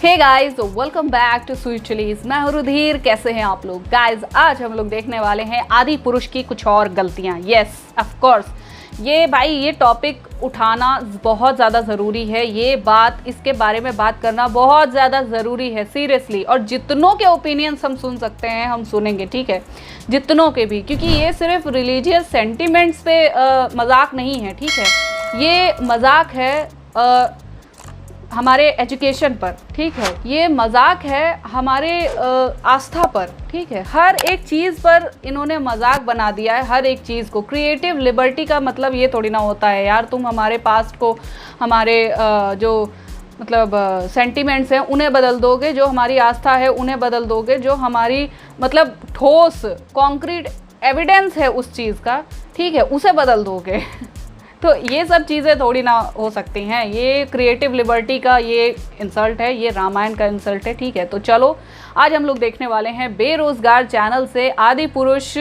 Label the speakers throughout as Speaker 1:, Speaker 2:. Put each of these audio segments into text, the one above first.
Speaker 1: Hey guys, welcome back to sweet chillies. मैं हूं रुधिर। कैसे हैं आप लोग? गाइस, आज हम लोग देखने वाले हैं आदि पुरुष की कुछ और गलतियां। यस, ऑफ कोर्स, ये टॉपिक उठाना बहुत ज़्यादा ज़रूरी है। ये बात, इसके बारे में बात करना बहुत ज़्यादा ज़रूरी है, सीरियसली। और जितनों के ओपिनियंस हम सुन सकते हैं हम सुनेंगे, ठीक है, जितनों के भी, क्योंकि ये सिर्फ रिलीजियस सेंटिमेंट्स पे मजाक नहीं है, ठीक है। ये मजाक है हमारे एजुकेशन पर, ठीक है। ये मजाक है हमारे आस्था पर, ठीक है। हर एक चीज़ पर इन्होंने मजाक बना दिया है, हर एक चीज़ को। क्रिएटिव लिबर्टी का मतलब ये थोड़ी ना होता है यार, तुम हमारे पास्ट को, हमारे जो मतलब सेंटिमेंट्स हैं उन्हें बदल दोगे, जो हमारी आस्था है उन्हें बदल दोगे, जो हमारी मतलब ठोस कॉन्क्रीट एविडेंस है उस चीज़ का, ठीक है, उसे बदल दोगे। तो ये सब चीज़ें थोड़ी ना हो सकती हैं। ये क्रिएटिव लिबर्टी का ये इंसल्ट है, ये रामायण का इंसल्ट है, ठीक है। तो चलो, आज हम लोग देखने वाले हैं बेरोजगार चैनल से Adipurush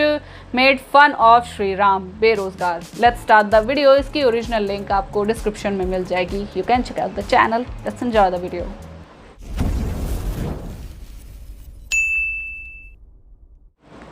Speaker 1: made fun of Shri Ram. बेरोजगार। Let's start the video. इसकी ओरिजिनल लिंक आपको डिस्क्रिप्शन में मिल जाएगी। You can check out the channel. Let's enjoy the video.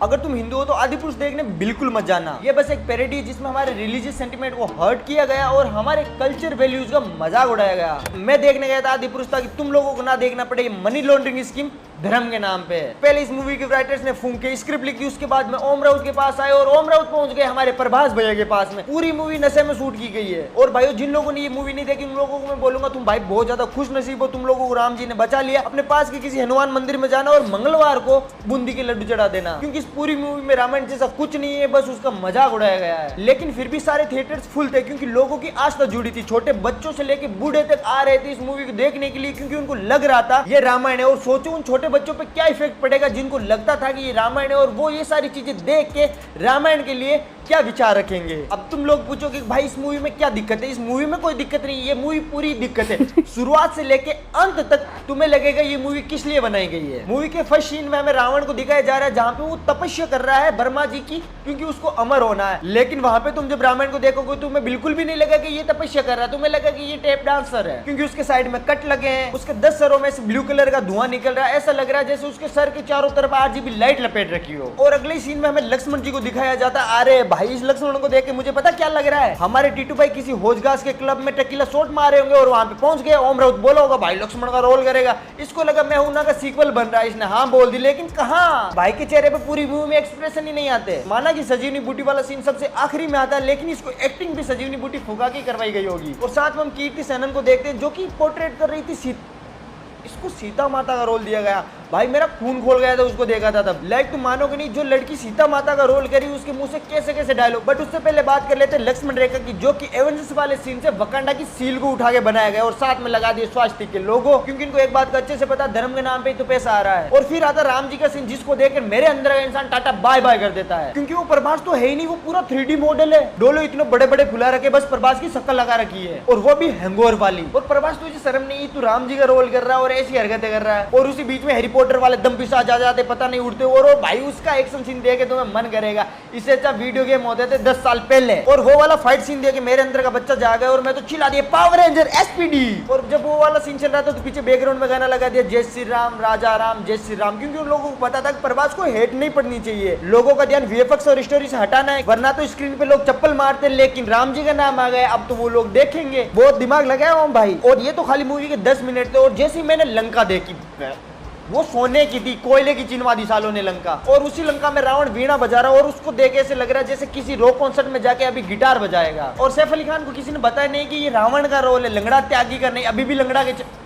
Speaker 2: अगर तुम हिंदू हो तो आदि पुरुष देखने बिल्कुल मत जाना। ये बस एक पैरोडी है जिसमें हमारे रिलीजियस सेंटिमेंट को हर्ट किया गया और हमारे कल्चर वैल्यूज का मजाक उड़ाया गया। मैं देखने गया था आदि पुरुष ताकि तुम लोगों को ना देखना पड़े ये मनी लॉन्ड्रिंग स्कीम धर्म के नाम पे। पहले इस मूवी के राइटर्स ने फूंक के स्क्रिप्ट लिखी, उसके बाद में ओम राउत के पास आए और ओम राउत पहुंच गए हमारे प्रभास भैया के पास में। पूरी मूवी नशे में शूट की गई है। और भाइयों, जिन लोगों ने ये मूवी नहीं देखी उन लोगों को मैं बोलूंगा, तुम भाई बहुत ज्यादा खुश नसीब हो, तुम लोगों को राम जी ने बचा लिया। अपने पास के किसी हनुमान मंदिर में जाना और मंगलवार को बूंदी के लड्डू चढ़ा देना, क्योंकि इस पूरी मूवी में रामायण जैसा कुछ नहीं है, बस उसका मजाक उड़ाया गया है। लेकिन फिर भी सारे थिएटर्स फुल थे क्योंकि लोगों की आस्था जुड़ी थी। छोटे बच्चों से लेके बूढ़े तक आ रहे थे इस मूवी को देखने के लिए, क्योंकि उनको लग रहा था ये रामायण है। और सोचो उन छोटे बच्चों पे क्या इफेक्ट पड़ेगा जिनको लगता था कि ये रामायण है, और वो ये सारी चीजें देख के रामायण के लिए क्या विचार रखेंगे। अब तुम लोग पूछोगे भाई इस मूवी में क्या दिक्कत है? इस मूवी में कोई दिक्कत नहीं, ये मूवी पूरी दिक्कत है। शुरुआत से लेके अंत तक तुम्हें लगेगा ये मूवी किस लिए बनाई गई है। मूवी के फर्स्ट सीन में हमें रावण को दिखाया जा रहा है जहां पे वो तपस्या कर रहा है ब्रह्मा जी की, क्योंकि उसको अमर होना है। लेकिन वहां पे तुम जब रामायण को देखोगे तुम्हें बिल्कुल भी नहीं लगा कि ये तपस्या कर रहा है, तुम्हें लगा कि ये टेप डांसर है, क्योंकि उसके साइड में कट लगे हैं, उसके 10 सरों में से ब्लू कलर का धुआं निकल रहा है। ऐसा लग रहा है जैसे उसके सर के चारों तरफ RGB लाइट लपेट रखी हो। और अगले सीन में हमें लक्ष्मण जी को दिखाया जाता है। अरे भाई, इस लक्ष्मण को देख के मुझे पता क्या लग रहा है, हमारे टीटू भाई किसी होजगास के क्लब में टकीला शॉट मारे होंगे और वहां पे पहुंच गए। ओम राउत बोला होगा भाई लक्ष्मण का रोल करेगा। इसको लगा मैं हूं ना का सीक्वल बन रहा है, इसने हाँ बोल दी। लेकिन कहां, भाई के चेहरे पे पूरी मूवी में एक्सप्रेशन ही नहीं आते। माना कि संजीवनी बूटी वाला सीन सबसे आखिरी में आता है, लेकिन इसको एक्टिंग भी संजीवनी बूटी फुका के करवाई गई होगी। और साथ में हम कीर्ति सेनन को देखते हैं जो कि पोर्ट्रेट कर रही थी इसको सीता माता का रोल दिया गया। भाई मेरा खून खोल गया था उसको देखा था तब। लाइक तुम मानोगे नहीं, जो लड़की सीता माता का रोल करी उसके मुंह से कैसे कैसे डायलॉग। बट उससे पहले बात कर लेते लक्ष्मण रेखा की, जो कि एवेंजर्स वाले सीन से वकांडा की सील को उठा के बनाया गया और साथ में लगा दिए स्वास्तिक के लोगो, क्योंकि इनको एक बात का अच्छे से पता, धर्म के नाम पे तो पैसा आ रहा है। और फिर आता राम जी का सीन जिसको देखकर मेरे अंदर का इंसान टाटा बाय बाय कर देता है, क्योंकि वो प्रभास तो है ही नहीं, वो पूरा 3D मॉडल है। डोलो इतने बड़े बड़े फुला रखे, बस प्रभास की शक्ल लगा रखी है, और वो भी हैंगओवर वाली। और प्रभास तुझे शर्म नहीं, तू राम जी का रोल कर रहा है और ऐसी हरकतें कर रहा है। और उसी बीच में हैरी पॉटर वाले दम पिसा जा जाते, पता नहीं उड़ते। और भाई उसका एक्शन सीन देखे तुम्हें मन करेगा इससे अच्छा वीडियो गेम होते थे 10 साल पहले। और वो वाला फाइट सीन देखे मेरे अंदर का बच्चा जागा और मैं तो चिल्ला दिया पावर रेंजर SPD। और जब वो वाला सीन चल रहा था तो पीछे बैकग्राउंड में गाना लगा दिया जय श्री राम राजा राम जय श्री राम, क्योंकि उन लोगों को पता था कि प्रभास को हेट नहीं पड़नी चाहिए, लोगों का ध्यान VFX और स्टोरी से हटाना है, वरना तो स्क्रीन पे लोग चप्पल मारते। लेकिन राम जी का नाम आ गया, अब तो वो लोग देखेंगे। बहुत दिमाग लगाया ओम भाई। और ये तो खाली मूवी के 10 मिनट थे, और जैसे ही मैंने लंका देखी, वो सोने की थी, कोयले की चिनवा दी सालों ने लंका, और उसी लंका में रावण वीणा बजा रहा, और उसको देख ऐसे लग रहा है जैसे किसी रॉक कॉन्सर्ट में जाके अभी गिटार बजाएगा। और सैफ अली खान को किसी ने बताया नहीं कि ये रावण का रोल है, लंगड़ा त्यागी का नहीं, अभी भी लंगड़ा के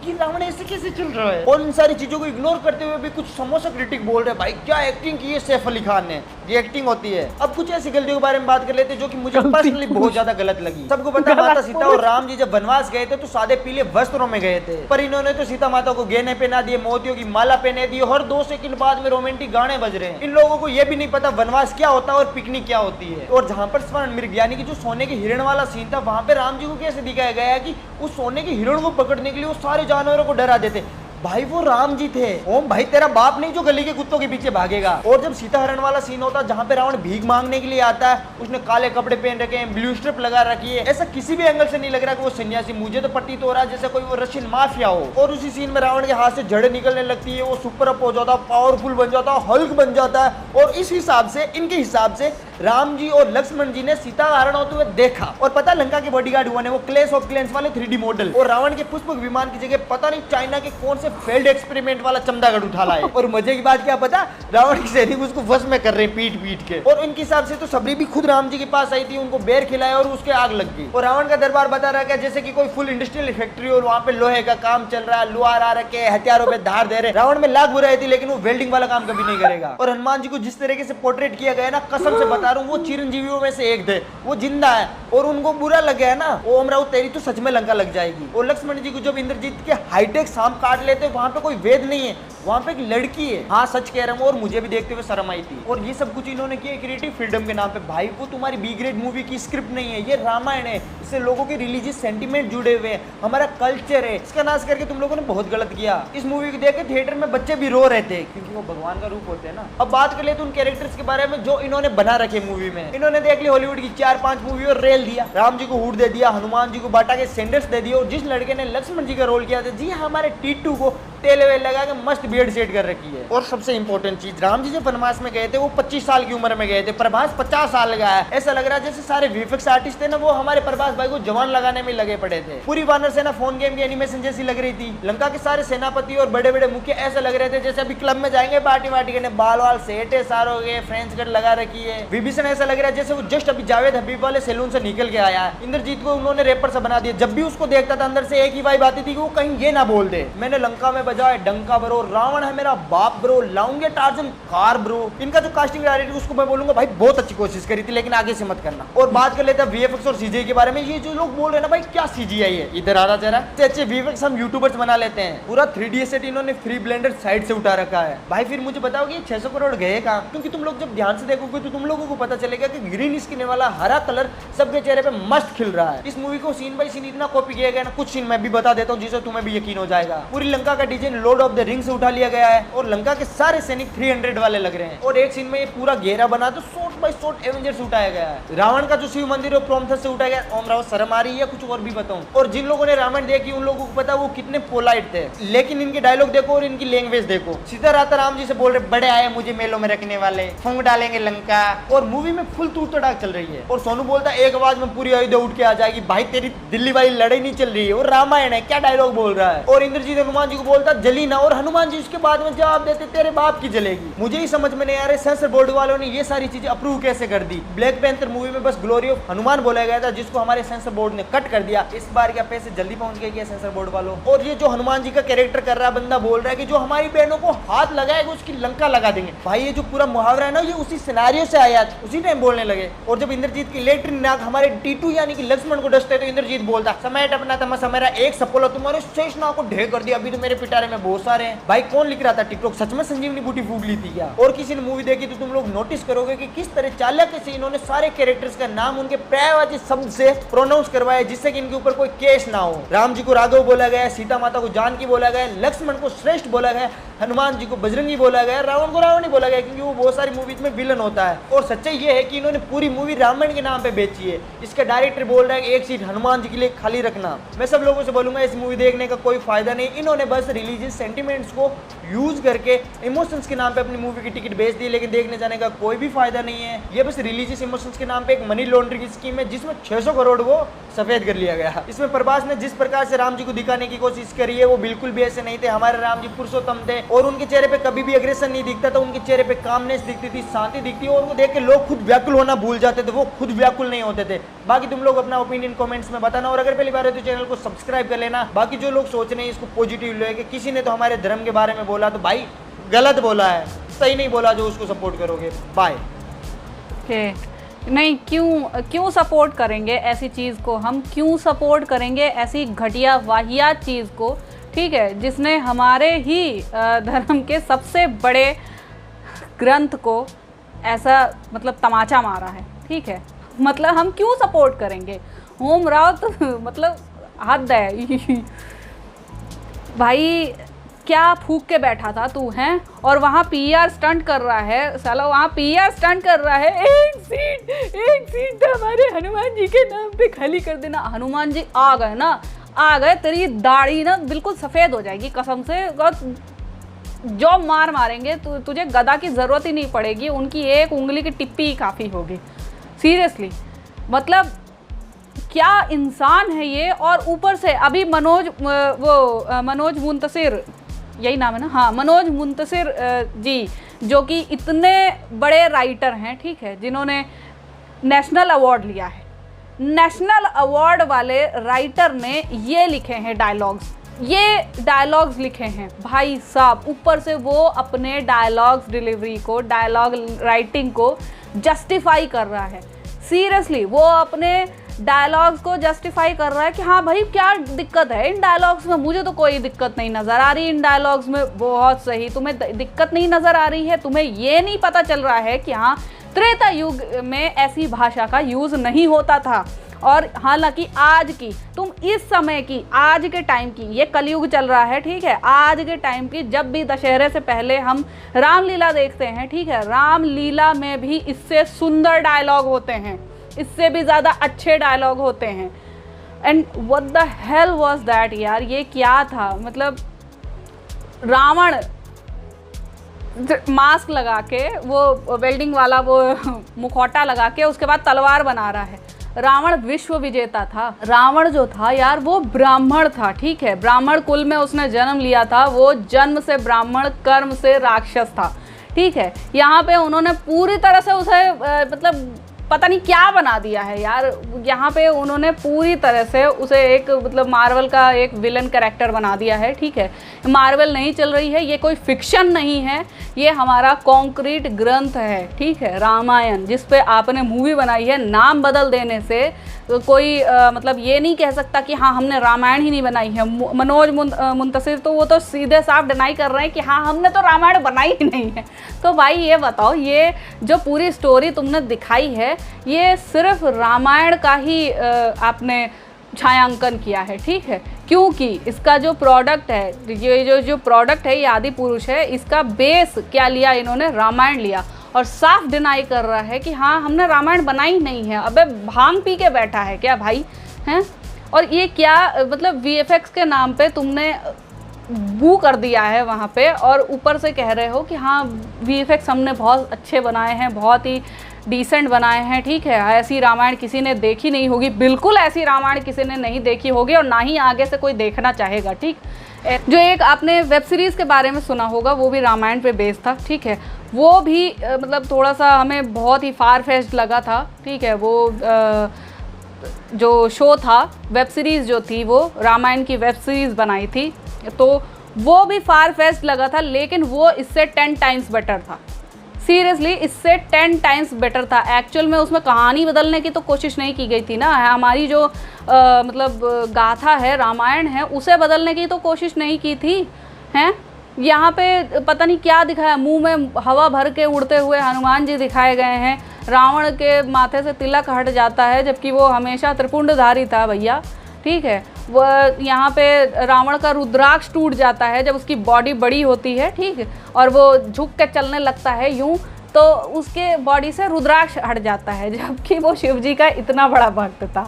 Speaker 2: कि रावण ऐसे कैसे चल रहा है। और इन सारी चीजों को इग्नोर करते हुए भी कुछ समोसा क्रिटिक बोल रहे हैं भाई क्या एक्टिंग की है सैफ अली खान ने, ये एक्टिंग होती है। अब कुछ ऐसी गलतियों के बारे में बात कर लेते हैं जो कि मुझे पर्सनली बहुत ज्यादा गलत लगी। सबको पता, माता सीता और राम जी जब वनवास गए थे तो सादे पीले वस्त्रों में गए थे, पर इन्होंने तो सीता माता को गहने पहना दिए, मोतियों की माला पहने दी, हर 2 सेकंड बाद में रोमांटिक गाने बज रहे हैं। इन लोगों को यह भी नहीं पता वनवास क्या होता है और पिकनिक क्या होती है। और जहां पर स्वर्ण मृग यानी कि जो सोने के हिरण वाला सीन था, वहां पे राम जी को कैसे दिखाया गया है कि उस सोने के हिरण को पकड़ने के लिए वो सारे जानवरों को डरा देते। भाई वो राम जी थे। ओम भाई तेरा बाप नहीं जो गली के कुत्तों के पीछे भागेगा। और जब सीता हरण वाला सीन होता है जहाँ पे रावण भीख मांगने के लिए आता है, उसने काले कपड़े पहन रखे हैं, ब्लू स्ट्रिप लगा रखी है, ऐसा किसी भी एंगल से नहीं लग रहा कि वो सन्यासी। मुझे तो प्रतीत हो रहा है जैसे कोई वो रशियन माफिया हो। और उसी सीन में रावण के हाथ से जड़ें निकलने लगती है, वो सुपर अप हो जाता है, पावरफुल बन जाता है, हल्क बन जाता है। और इस हिसाब से, इनके हिसाब से राम जी और लक्ष्मण जी ने सीता हरण होते हुए देखा। और पता लंका के बॉडीगार्ड हुआ ने वो क्लैश ऑफ क्लैंस वाले 3D मॉडल और रावण के पुष्पक विमान की जगह पता नहीं चाइना के कौन से फेल्ड एक्सपेरिमेंट वाला चमदागढ़ उठा लाए। और मजे की बात क्या पता, रावण की सैनिक उसको वश में कर रहे हैं पीट पीट के। और उनके हिसाब से तो सबरी भी खुद राम जी के पास आई थी, उनको बेर खिलाया और उसके आग लग गई। और रावण का दरबार बता रहा है जैसे कि कोई फुल इंडस्ट्रियल फैक्ट्री और वहां पे लोहे का काम चल रहा है, लोहार आ रखे हैं, हथियारों पे धार दे रहे। रावण में लाख बुराई थी लेकिन वो वेल्डिंग वाला काम कभी नहीं करेगा। और हनुमान जी को जिस तरीके से पोर्ट्रेट किया गया ना, कसम से बता रहा हूँ वो चिरंजीवियों में से एक थे, वो जिंदा है। और उनको बुरा लग गया ना, ओम राव तेरी तो सच में लंका लग जाएगी। और लक्ष्मण जी को जब इंद्रजीत के हाईटेक सांप काट लेते, वहां पे कोई वेद नहीं है, वहां पे एक लड़की है। हाँ सच कह रहा हूँ, और मुझे भी देखते हुए शर्म आई थी। और ये सब कुछ इन्होंने किया क्रिएटिव फ्रीडम के नाम पे। भाई वो तुम्हारी बी ग्रेड मूवी की स्क्रिप्ट नहीं है, ये रामायण है, इससे लोगों के रिलीजियस सेंटीमेंट जुड़े हुए हैं, हमारा कल्चर है, इसका नाश करके तुम लोगों ने बहुत गलत किया। इस मूवी को देख के थिएटर में बच्चे भी रो रहे थे क्योंकि वो भगवान का रूप होते हैं ना। अब बात कर ले तो उन कैरेक्टर्स के बारे में जो इन्होंने बना रखे मूवी में। इन्होंने देख ली हॉलीवुड की 4-5 मूवी और रेल दिया। राम जी को हुड दे दिया, हनुमान जी को बाटा के सैंडल्स दे दिया, और जिस लड़के ने लक्ष्मण जी का रोल किया था, जी हमारे टीटू को तेल वेल लगा के मस्त बियर्ड सेट कर रखी है। और सबसे इंपॉर्टेंट चीज, राम जी जब वनवास में गए थे वो 25 साल की उम्र में गए थे, प्रभास 50 साल का है। ऐसा लग रहा है जैसे सारे वीएफएक्स आर्टिस्ट थे ना, वो हमारे प्रभास भाई को जवान लगाने में लगे पड़े थे। पूरी वानर सेना फोन गेम की एनिमेशन जैसी लग रही थी। लंका के सारे सेनापति और बड़े बड़े मुख्य ऐसे लग रहे थे जैसे अभी क्लब में जाएंगे पार्टी वार्टी करने, बाल वाल सेटे सार हो गए, फ्रेंच कट लगा रखी है। विभीषण ऐसा लग रहा है जैसे वो जस्ट अभी जावेद हबीब वाले सैलून से निकल के आया है। इंद्रजीत को उन्होंने रैपर सा बना दिया। जब भी उसको देखता था अंदर से एक ही वाइब आती थी कि वो कहीं ये ना बोल दे, मैंने लंका में बजाया डंका ब्रो, रावण है मेरा बाप ब्रो, लाऊंगे टार्जन कार ब्रो। इनका जो कास्टिंग डायरेक्टर उसको मैं बोलूंगा भाई बहुत अच्छी कोशिश करी थी, लेकिन आगे से मत करना। और बात कर लेते हैं वीएफएक्स और सीजीआई के बारे में। ये जो लोग बोल रहे हैं ना भाई क्या सीजीआई है, इधर आ रहा जरा। अच्छे वीएफएक्स हम यूट्यूबर्स बना लेते हैं, पूरा 3D एसेट इन्होंने फ्री ब्लेंडर साइड से उठा रखा है। भाई फिर मुझे बताओ कि 600 करोड़ गए कहाँ? क्योंकि तुम लोग जब ध्यान से देखोगे तो तुम लोगों को पता चलेगा कि ग्रीन स्किन वाला हरा कलर सबके चेहरे पे मस्त खिल रहा है। इस मूवी को सीन बाय सीन इतना कॉपी किया गया ना, कुछ सीन मैं भी बता देता हूँ जिससे तुम्हें भी यकीन हो जाएगा। पूरी लंका का design Lord of the ring से उठा लिया गया है और लंका के सारे सैनिक 300 वाले लग रहे हैं। और एक सीन में ये पूरा घेरा बना तो शॉट बाय शॉट एवेंजर्स उठाया गया है। रावण का जो शिव मंदिर है प्रोमेथेस से उठाया गया। ओम राव शर्म आ रही है कुछ और भी बताऊं? और जिन लोगों ने रामायण देखी उन लोगों को पता वो कितने पोलाइट थे, लेकिन इनके डायलॉग देखो और इनकी लैंग्वेज देखो। सीधा राता राम जी से बोल रहे बड़े आए मुझे मेलों में रखने वाले, फूंक डालेंगे लंका। और मूवी में फुल तूड़ तड़ाक चल रही है। और सोनू बोलता एक आवाज में पूरी अयोध्या उठ के आ जाएगी। भाई तेरी दिल्ली वाली लड़ाई नहीं चल रही है, और रामायण है, क्या डायलॉग बोल रहा है। और इंद्रजीत हनुमान जी को बोलता जली ना, और हनुमान जी उसके बाद में जवाब देते तेरे बाप की जलेगी। मुझे ही समझ में नहीं आ रहा सेंसर बोर्ड वालों ने ये सारी चीजें अप्रूव कैसे कर दी। ब्लैक पैंथर मूवी में बस ग्लोरी ऑफ हनुमान बोला गया था, जिसको हमारे सेंसर बोर्ड ने कट कर दिया। इस बार क्या पैसे जल्दी पहुंच गए क्या सेंसर बोर्ड वालों? और ये जो हनुमान जी का कैरेक्टर कर रहा बंदा बोल रहा है कि जो हमारी बहनों को हाथ लगाएगा उसकी लंका लगा देंगे। भाई ये जो पूरा मुहावरा है ना, ये उसी सिनेरियो से आया, उसी टाइम बोलने लगे। और जब इंद्रजीत की इलेक्ट्रिक नाक हमारे टीटू यानी कि लक्ष्मण को डसते तो इंद्रजीत बोलता समेट अपना तमसा मेरा एक सपोला तुम्हारे शेष नाक को ढेर कर दिया, अभी तो मेरे पिटारे में बहुत सारे हैं। भाई कौन लिख रहा था टिकटॉक? सच में संजीवनी बूटी फूक ली थी क्या? और किसी ने मूवी देखी तो तुम लोग नोटिस करोगे कि किस तरह चालाकी से इन्होंने सारे कैरेक्टर्स का नाम उनके पर्यायवाची शब्द से प्रोनाउंस करवाया जिससे कि इनके ऊपर कोई केस ना हो। राम जी को राघव बोला गया, सीता माता को जानकी बोला गया, लक्ष्मण को श्रेष्ठ बोला गया, हनुमान जी को बजरंगी बोला गया, रावण को रावण ही बोला गया क्योंकि वो बहुत सारी मूवीज में विलन होता है। और सच्चाई ये है कि इन्होंने पूरी मूवी रामायण के नाम पे बेची है। इसका डायरेक्टर बोल रहा है कि एक सीट हनुमान जी के लिए खाली रखना। मैं सब लोगों से बोलूंगा इस मूवी देखने का कोई फायदा नहीं। इन्होंने बस रिलीजियस सेंटिमेंट्स को यूज करके इमोशंस के नाम पे अपनी मूवी की टिकट बेच दी, लेकिन देखने जाने का कोई भी फायदा नहीं है। ये बस रिलीजियस इमोशंस के नाम पे एक मनी लॉन्ड्रिंग की स्कीम है जिसमें 600 करोड़ वो सफेद कर लिया गया। इसमें प्रभास ने जिस प्रकार से राम जी को दिखाने की कोशिश करी है वो बिल्कुल भी ऐसे नहीं थे। हमारे राम जी पुरुषोत्तम थे और उनके चेहरे पे कभी भी एग्रेशन नहीं दिखता था, उनके चेहरे पे कामनेस दिखती थी, शांति दिखती और वो देख के लोग खुद व्याकुल होना भूल जाते थे, वो खुद व्याकुल नहीं होते थे। बाकी तुम लोग अपना ओपिनियन कमेंट्स में बताना और अगर पहली बार है तो चैनल को सब्सक्राइब कर लेना। बाकी जो लोग सोच रहे हैं इसको पॉजिटिव ले कि किसी ने तो हमारे धर्म के बारे में बोला तो भाई गलत बोला है, सही नहीं बोला जो उसको सपोर्ट करोगे। बाय।
Speaker 1: नहीं, क्यों सपोर्ट करेंगे ऐसी चीज़ को? हम क्यों सपोर्ट करेंगे ऐसी घटिया वाहियात चीज़ को? ठीक है, जिसने हमारे ही धर्म के सबसे बड़े ग्रंथ को ऐसा मतलब तमाचा मारा है। ठीक है, मतलब हम क्यों सपोर्ट करेंगे? ओम राव तो मतलब हद है भाई। क्या फूक के बैठा था तू हैं, और वहाँ पीआर स्टंट कर रहा है साला, वहाँ पीआर स्टंट कर रहा है। एक सीट तो हमारे हनुमान जी के नाम पे खाली कर देना। हनुमान जी आ गए ना, आ गए, तेरी दाढ़ी ना बिल्कुल सफ़ेद हो जाएगी कसम से, और जो मार मारेंगे तुझे गदा की ज़रूरत ही नहीं पड़ेगी, उनकी एक उंगली की टिप्पी ही काफ़ी होगी। सीरियसली मतलब क्या इंसान है ये। और ऊपर से अभी मनोज मुंतशिर, यही नाम है ना, हाँ मनोज मुंतशिर जी, जो कि इतने बड़े राइटर हैं, ठीक है, जिन्होंने नेशनल अवार्ड लिया है। नेशनल अवार्ड वाले राइटर ने ये लिखे हैं डायलॉग्स, ये डायलॉग्स लिखे हैं भाई साहब। ऊपर से वो अपने डायलॉग्स डिलीवरी को, डायलॉग राइटिंग को जस्टिफाई कर रहा है। सीरियसली वो अपने डायलॉग्स को जस्टिफाई कर रहा है कि हाँ भाई क्या दिक्कत है इन डायलॉग्स में, मुझे तो कोई दिक्कत नहीं नज़र आ रही इन डायलॉग्स में। बहुत सही, तुम्हें दिक्कत नहीं नज़र आ रही है, तुम्हें ये नहीं पता चल रहा है कि हाँ त्रेता युग में ऐसी भाषा का यूज़ नहीं होता था। और हालांकि आज की, तुम इस समय की, आज के टाइम की, ये कलयुग चल रहा है, ठीक है, आज के टाइम की, जब भी दशहरे से पहले हम रामलीला देखते हैं, ठीक है, रामलीला में भी इससे सुंदर डायलॉग होते हैं, इससे भी ज़्यादा अच्छे डायलॉग होते हैं। And what the hell was that यार, ये क्या था। मतलब रावण मास्क लगा के, वो वेल्डिंग वाला वो मुखौटा लगा के, उसके बाद तलवार बना रहा है। रावण विश्व विजेता था। रावण जो था यार वो ब्राह्मण था, ठीक है, ब्राह्मण कुल में उसने जन्म लिया था, वो जन्म से ब्राह्मण कर्म से राक्षस था, ठीक है। यहाँ पे उन्होंने पूरी तरह से उसे मतलब पता नहीं क्या बना दिया है यार। यहाँ पे उन्होंने पूरी तरह से उसे एक मतलब मार्वल का एक विलन कैरेक्टर बना दिया है, ठीक है। मार्वल नहीं चल रही है, ये कोई फिक्शन नहीं है, ये हमारा कॉन्क्रीट ग्रंथ है, ठीक है, रामायण, जिस पे आपने मूवी बनाई है। नाम बदल देने से तो कोई मतलब ये नहीं कह सकता कि हाँ हमने रामायण ही नहीं बनाई है। मनोज मुंतशिर तो वो तो सीधे साफ डिनाई कर रहे हैं कि हाँ हमने तो रामायण बनाई ही नहीं है। तो भाई ये बताओ, ये जो पूरी स्टोरी तुमने दिखाई है, ये सिर्फ रामायण का ही आपने छायांकन किया है, ठीक है, क्योंकि इसका जो प्रोडक्ट है, ये जो प्रोडक्ट है, ये आदि पुरुष है, इसका बेस क्या लिया इन्होंने, रामायण लिया। और साफ डिनाई कर रहा है कि हाँ हमने रामायण बनाई नहीं है। अबे भांग पी के बैठा है क्या भाई, हैं। और ये क्या मतलब वीएफएक्स के नाम पे तुमने बू कर दिया है वहाँ पे, और ऊपर से कह रहे हो कि हाँ वीएफएक्स हमने बहुत अच्छे बनाए हैं, बहुत ही डिसेंट बनाए हैं, ठीक है, ऐसी रामायण किसी ने देखी नहीं होगी। बिल्कुल ऐसी रामायण किसी ने नहीं देखी होगी और ना ही आगे से कोई देखना चाहेगा, ठीक। जो एक आपने वेब सीरीज़ के बारे में सुना होगा, वो भी रामायण पे बेस्ड था, ठीक है, वो भी मतलब थोड़ा सा हमें बहुत ही फार फेच्ड लगा था, ठीक है। वो जो शो था, वेब सीरीज़ जो थी, वो रामायण की वेब सीरीज़ बनाई थी, तो वो भी फार फेच्ड लगा था, लेकिन वो इससे 10 टाइम्स बेटर था। सीरियसली इससे 10 टाइम्स बेटर था। एक्चुअल में उसमें कहानी बदलने की तो कोशिश नहीं की गई थी ना, हमारी जो मतलब गाथा है, रामायण है, उसे बदलने की तो कोशिश नहीं की थी, हैं। यहाँ पे पता नहीं क्या दिखाया, मुंह में हवा भर के उड़ते हुए हनुमान जी दिखाए गए हैं। रावण के माथे से तिलक हट जाता है, जबकि वो हमेशा त्रिपुंडधारी था भैया, ठीक है। वो यहाँ पे रावण का रुद्राक्ष टूट जाता है जब उसकी बॉडी बड़ी होती है, ठीक है, और वो झुक के चलने लगता है यूं, तो उसके बॉडी से रुद्राक्ष हट जाता है, जबकि वो शिव जी का इतना बड़ा भक्त था।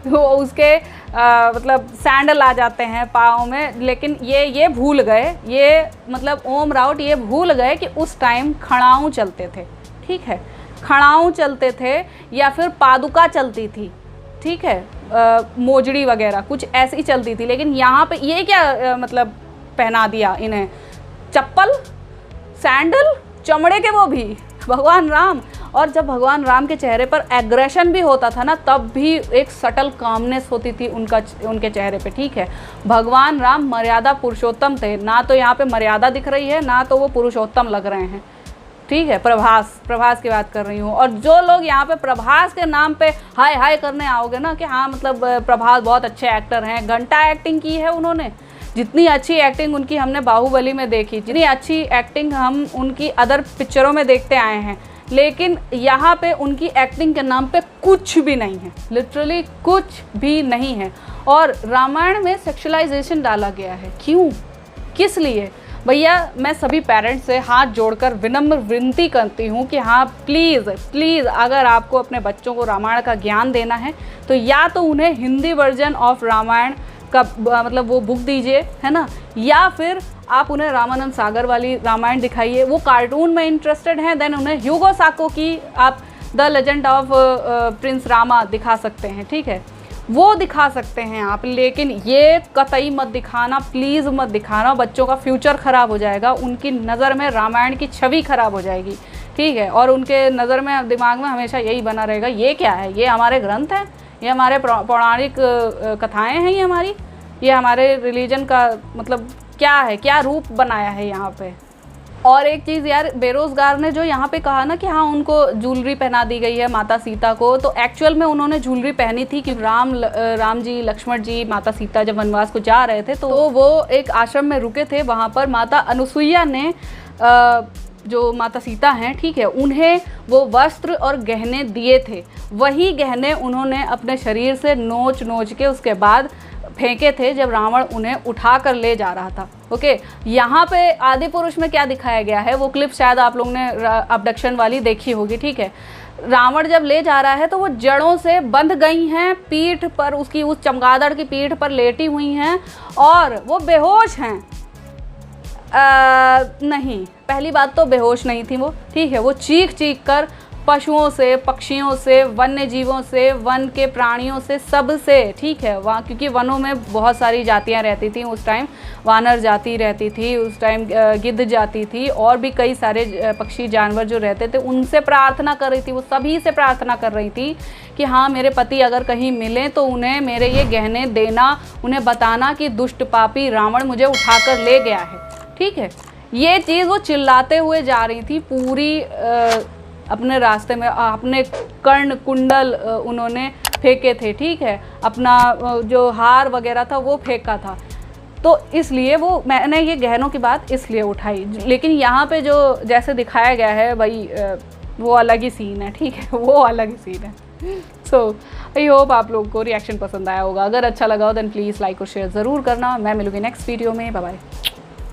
Speaker 1: वो उसके मतलब सैंडल आ जाते हैं पाँव में। लेकिन ये भूल गए, ये मतलब ओम राउत ये भूल गए कि उस टाइम खड़ाऊँ चलते थे, ठीक है, खड़ाऊँ चलते थे या फिर पादुका चलती थी, ठीक है, मोजड़ी वगैरह कुछ ऐसी चलती थी। लेकिन यहाँ पे ये क्या मतलब पहना दिया इन्हें, चप्पल, सैंडल, चमड़े के, वो भी भगवान राम। और जब भगवान राम के चेहरे पर एग्रेशन भी होता था ना, तब भी एक सटल कामनेस होती थी उनके चेहरे पे, ठीक है। भगवान राम मर्यादा पुरुषोत्तम थे, ना तो यहाँ पे मर्यादा दिख रही है, ना तो वो पुरुषोत्तम लग रहे हैं, ठीक है। प्रभास की बात कर रही हूँ। और जो लोग यहाँ पे प्रभास के नाम पे हाय हाय करने आओगे ना कि हाँ मतलब प्रभास बहुत अच्छे एक्टर हैं, घंटा एक्टिंग की है उन्होंने। जितनी अच्छी एक्टिंग उनकी हमने बाहुबली में देखी, जितनी अच्छी एक्टिंग हम उनकी अदर पिक्चरों में देखते आए हैं, लेकिन यहाँ पे उनकी एक्टिंग के नाम पे कुछ भी नहीं है, लिटरली कुछ भी नहीं है। और रामायण में सेक्सुअलाइजेशन डाला गया है। किस लिए? भैया मैं सभी पेरेंट्स से हाथ जोड़कर विनम्र विनती करती हूँ कि हाँ प्लीज़ प्लीज़, अगर आपको अपने बच्चों को रामायण का ज्ञान देना है तो या तो उन्हें हिंदी वर्जन ऑफ रामायण का मतलब वो बुक दीजिए, है ना, या फिर आप उन्हें रामानंद सागर वाली रामायण दिखाइए। वो कार्टून में इंटरेस्टेड हैं, देन उन्हें ह्यूगो साको की आप the legend of Prince Rama दिखा सकते हैं, ठीक है, वो दिखा सकते हैं आप, लेकिन ये कतई मत दिखाना, प्लीज़ मत दिखाना, बच्चों का फ्यूचर ख़राब हो जाएगा, उनकी नज़र में रामायण की छवि ख़राब हो जाएगी, ठीक है, और उनके नज़र में दिमाग में हमेशा यही बना रहेगा, ये क्या है, ये हमारे ग्रंथ हैं, ये हमारे पौराणिक कथाएं हैं, ये हमारे रिलीजन का मतलब क्या है, क्या रूप बनाया है यहाँ पे। और एक चीज़ यार, बेरोज़गार ने जो यहाँ पे कहा ना कि हाँ उनको ज्वेलरी पहना दी गई है माता सीता को, तो एक्चुअल में उन्होंने ज्वेलरी पहनी थी कि राम जी, लक्ष्मण जी, माता सीता जब वनवास को जा रहे थे तो वो एक आश्रम में रुके थे, वहाँ पर माता अनुसुईया ने जो माता सीता हैं, ठीक है, उन्हें वो वस्त्र और गहने दिए थे, वही गहने उन्होंने अपने शरीर से नोच नोच के उसके बाद फेंके थे जब रावण उन्हें उठा कर ले जा रहा था। ओके, यहाँ पे आदि पुरुष में क्या दिखाया गया है, वो क्लिप शायद आप लोगों ने अबडक्शन वाली देखी होगी, ठीक है, रावण जब ले जा रहा है तो वो जड़ों से बंध गई हैं, पीठ पर उसकी, उस चमगादड़ की पीठ पर लेटी हुई हैं और वो बेहोश हैं। नहीं, पहली बात तो बेहोश नहीं थी वो, ठीक है, वो चीख चीख कर पशुओं से, पक्षियों से, वन्य जीवों से, वन के प्राणियों से, सब से, ठीक है, वहाँ क्योंकि वनों में बहुत सारी जातियाँ रहती थी उस टाइम, वानर जाति रहती थी उस टाइम, गिद्ध जाति थी, और भी कई सारे पक्षी जानवर जो रहते थे, उनसे प्रार्थना कर रही थी, वो सभी से प्रार्थना कर रही थी कि हाँ मेरे पति अगर कहीं मिले तो उन्हें मेरे ये गहने देना, उन्हें बताना कि दुष्ट पापी रावण मुझे उठाकर ले गया है, ठीक है, ये चीज़ वो चिल्लाते हुए जा रही थी पूरी अपने रास्ते में, अपने कर्ण कुंडल उन्होंने फेंके थे, ठीक है, अपना जो हार वगैरह था वो फेंका था, तो इसलिए वो मैंने ये गहनों की बात इसलिए उठाई, लेकिन यहाँ पे जो जैसे दिखाया गया है भाई वो अलग ही सीन है, ठीक है, वो अलग ही सीन है। सो आई होप आप लोगों को रिएक्शन पसंद आया होगा, अगर अच्छा लगा हो देन प्लीज़ लाइक और शेयर ज़रूर करना। मैं मिलूँगी नेक्स्ट वीडियो में, बाय बाय।